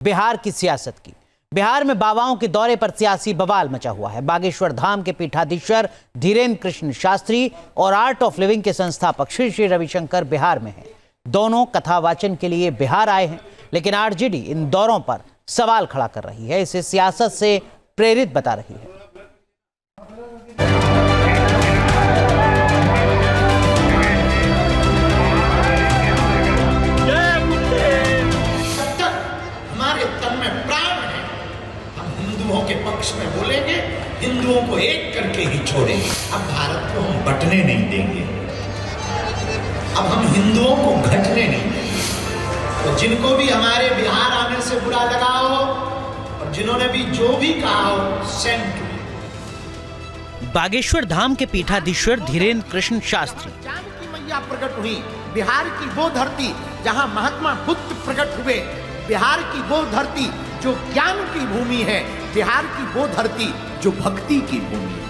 बिहार की सियासत की। बिहार में बाबाओं के दौरे पर सियासी बवाल मचा हुआ है। बागेश्वर धाम के पीठाधीश्वर धीरेन्द्र कृष्ण शास्त्री और आर्ट ऑफ लिविंग के संस्थापक श्री श्री रविशंकर बिहार में हैं। दोनों कथावाचन के लिए बिहार आए हैं, लेकिन आरजेडी इन दौरों पर सवाल खड़ा कर रही है, इसे सियासत से प्रेरित बता रही है। के पक्ष में बोलेंगे, हिंदुओं को एक करके ही छोड़ेंगे। अब भारत को हम बंटने नहीं देंगे, अब हम हिंदुओं को घटने नहीं देंगे। तो जिनको भी हमारे बिहार आने से बुरा लगा हो और जिन्होंने भी जो भी कहा हो, सेंट बागेश्वर धाम के पीठाधीश्वर धीरेन्द्र कृष्ण शास्त्री। ज्ञान की मैया प्रकट हुई, बिहार की वो धरती जहां महात्मा बुद्ध प्रकट हुए, बिहार की वो धरती जो ज्ञान की भूमि है, बिहार की वो धरती जो भक्ति की भूमि है।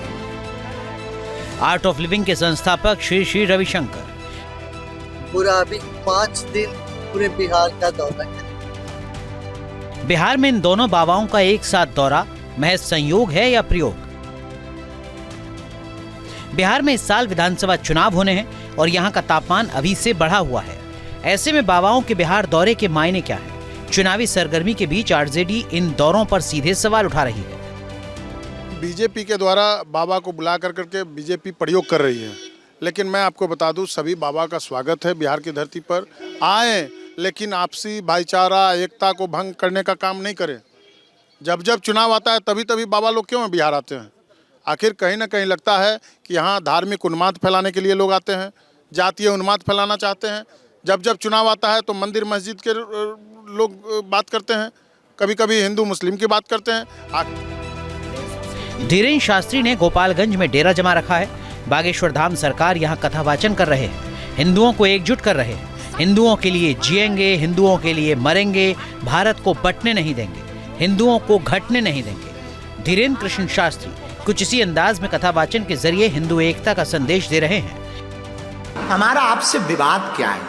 आर्ट ऑफ लिविंग के संस्थापक श्री श्री रविशंकर। पूरा अभी 5 दिन पूरे बिहार का दौरा करें। बिहार में इन दोनों बाबाओं का एक साथ दौरा महज संयोग है या प्रयोग? बिहार में इस साल विधानसभा चुनाव होने हैं और यहाँ का तापमान अभी से बढ़ा हुआ है। ऐसे में बाबाओं के बिहार दौरे के मायने क्या है? चुनावी सरगर्मी के बीच आरजेडी इन दौरों पर सीधे सवाल उठा रही है। बीजेपी के द्वारा बाबा को बुला करके बीजेपी प्रयोग कर रही है, लेकिन मैं आपको बता दूं, सभी बाबा का स्वागत है। बिहार की धरती पर आए, लेकिन आपसी भाईचारा एकता को भंग करने का काम नहीं करें। जब जब चुनाव आता है तभी बाबा लोग क्यों बिहार आते हैं? आखिर कहीं ना कहीं लगता है कि यहाँ धार्मिक उन्माद फैलाने के लिए लोग आते हैं, जातीय उन्माद फैलाना चाहते हैं। जब जब चुनाव आता है तो मंदिर मस्जिद के लोग बात करते हैं, कभी कभी हिंदू मुस्लिम की बात करते हैं। धीरेन्द्र शास्त्री ने गोपालगंज में डेरा जमा रखा है। बागेश्वर धाम सरकार यहाँ कथावाचन कर रहे हैं, हिंदुओं को एकजुट कर रहे हैं। हिंदुओं के लिए जिएंगे, हिंदुओं के लिए मरेंगे, भारत को बंटने नहीं देंगे, हिंदुओं को घटने नहीं देंगे। धीरेन्द्र कृष्ण शास्त्री कुछ इसी अंदाज में कथावाचन के जरिए हिंदू एकता का संदेश दे रहे हैं। हमारा आपसे विवाद क्या है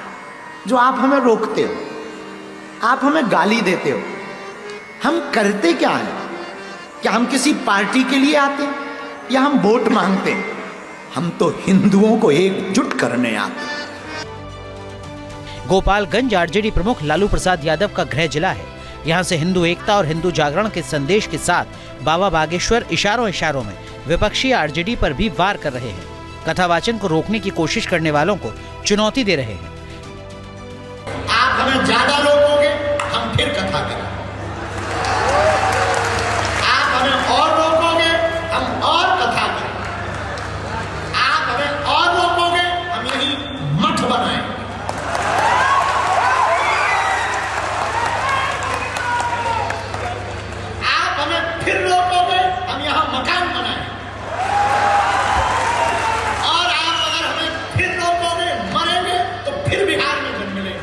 जो आप हमें रोकते हो, आप हमें गाली देते हो? हम करते क्या है? क्या हम किसी पार्टी के लिए आते हैं या हम वोट मांगते हैं? हम तो हिंदुओं को एकजुट करने आते हैं। गोपालगंज आरजेडी प्रमुख लालू प्रसाद यादव का गृह जिला है। यहाँ से हिंदू एकता और हिंदू जागरण के संदेश के साथ बाबा बागेश्वर इशारों में विपक्षी आरजेडी पर भी वार कर रहे हैं। कथावाचन को रोकने की कोशिश करने वालों को चुनौती दे रहे हैं। आप हमें ज्यादा रोकोगे, हम फिर कथा करेंगे। आप हमें और रोकोगे, हम और कथा करेंगे। आप हमें और रोकोगे, हम यही मठ बनाएंगे। आप हमें फिर रोकोगे, हम यहां मकान बनाएंगे। और आप अगर हमें फिर रोकोगे, मरेंगे, तो फिर बिहार में जन्म लेंगे।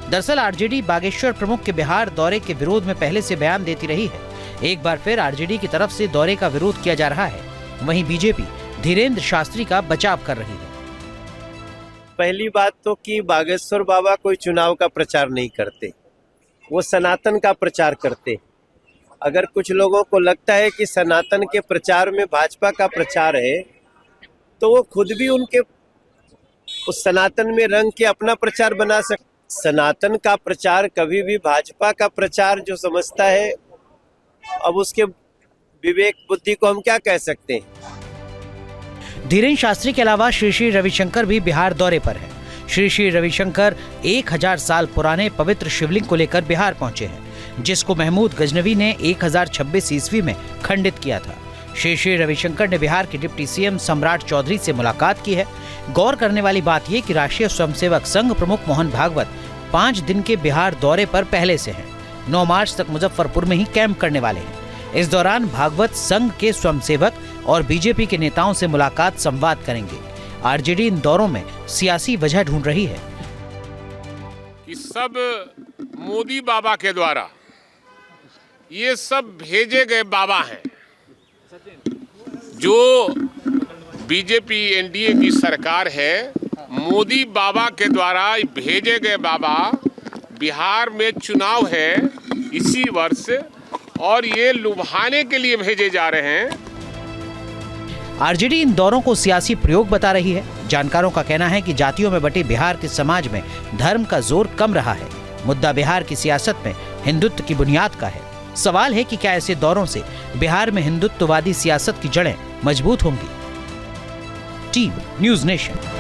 दरअसल आरजेडी बागेश्वर प्रमुख के बिहार दौरे के विरोध में पहले से बयान देती रही है। एक बार फिर आरजेडी की तरफ से दौरे का विरोध किया जा रहा है। वहीं बीजेपी धीरेन्द्र शास्त्री का बचाव कर रही है। पहली बात तो कि बागेश्वर बाबा कोई चुनाव का प्रचार नहीं करते, वो सनातन का प्रचार करते। अगर कुछ लोगों को लगता है कि सनातन के प्रचार में भाजपा का प्रचार है, तो वो खुद भी उनके उस सनातन में रंग के अपना प्रचार बना सकते। सनातन का प्रचार कभी भी भाजपा का प्रचार जो समझता है, अब उसके विवेक बुद्धि को हम क्या कह सकते हैं। धीरेन्द्र शास्त्री के अलावा श्री श्री रविशंकर भी बिहार दौरे पर है। श्री श्री रविशंकर 1000 साल पुराने पवित्र शिवलिंग को लेकर बिहार पहुंचे हैं, जिसको महमूद गजनवी ने 1026 ईस्वी में खंडित किया था। श्री श्री रविशंकर ने बिहार के डिप्टी सीएम सम्राट चौधरी से मुलाकात की है। गौर करने वाली बात यह कि राष्ट्रीय स्वयंसेवक संघ प्रमुख मोहन भागवत 5 दिन के बिहार दौरे पर पहले से हैं। 9 मार्च तक मुजफ्फरपुर में ही कैंप करने वाले हैं। इस दौरान भागवत संघ के स्वयंसेवक और बीजेपी के नेताओं से मुलाकात संवाद करेंगे। आरजेडी इन दौरों में सियासी वजह ढूंढ रही है कि सब मोदी बाबा के द्वारा ये सब भेजे गए बाबा हैं। जो बीजेपी एनडीए की सरकार है, मोदी बाबा के द्वारा भेजे गए बाबा बिहार में चुनाव है इसी वर्ष और ये लुभाने के लिए भेजे जा रहे हैं। आरजेडी इन दौरों को सियासी प्रयोग बता रही है। जानकारों का कहना है कि जातियों में बटे बिहार के समाज में धर्म का जोर कम रहा है। मुद्दा बिहार की सियासत में हिंदुत्व की बुनियाद का है। सवाल है कि क्या ऐसे दौरों से बिहार में हिंदुत्ववादी सियासत की जड़ें मजबूत होंगी। Team news nation.